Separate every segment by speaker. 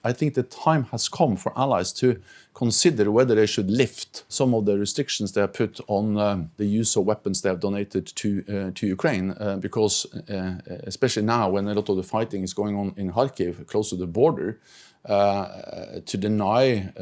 Speaker 1: I think the time has come for allies to consider whether they should lift some of the restrictions they have put on the use of weapons they have donated to Ukraine, because especially now when a lot of the fighting is going on in Kharkov, close to the border, to deny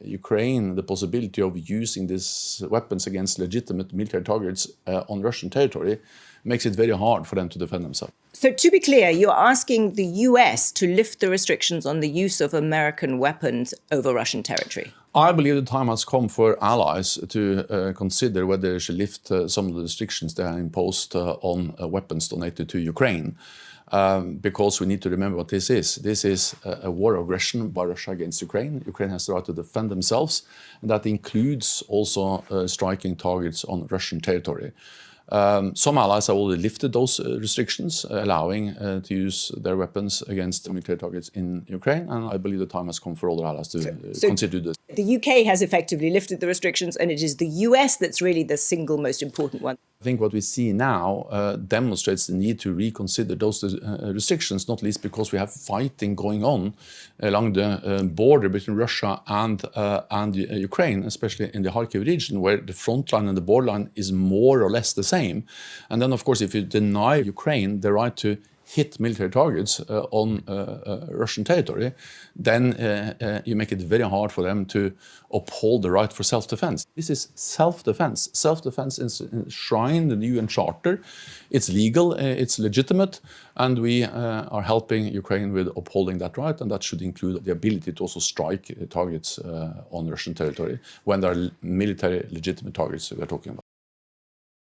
Speaker 1: Ukraine the possibility of using these weapons against legitimate military targets on Russian territory makes it very hard for them to defend themselves.
Speaker 2: So to be clear, you're asking the US to lift the restrictions on the use of American weapons over Russian territory?
Speaker 1: I believe the time has come for allies to consider whether they should lift some of the restrictions they have imposed on weapons donated to Ukraine. Because we need to remember what this is. This is a war of aggression by Russia against Ukraine. Ukraine has the right to defend themselves, and that includes also striking targets on Russian territory. Some allies have already lifted those restrictions, allowing to use their weapons against military targets in Ukraine, and I believe the time has come for other allies to consider this.
Speaker 2: The UK has effectively lifted the restrictions, and it is the US that's really the single most important one.
Speaker 1: I think what we see now demonstrates the need to reconsider those restrictions, not least because we have fighting going on along the border between Russia and Ukraine, especially in the Kharkov region, where the front line and the borderline is more or less the same. And then, of course, if you deny Ukraine the right to hit military targets on Russian territory, then you make it very hard for them to uphold the right for self-defense. This is self-defense. Self-defense is enshrined in the UN Charter. It's legal, it's legitimate, and we are helping Ukraine with upholding that right, and that should include the ability to also strike targets on Russian territory when there are military legitimate targets we're talking about.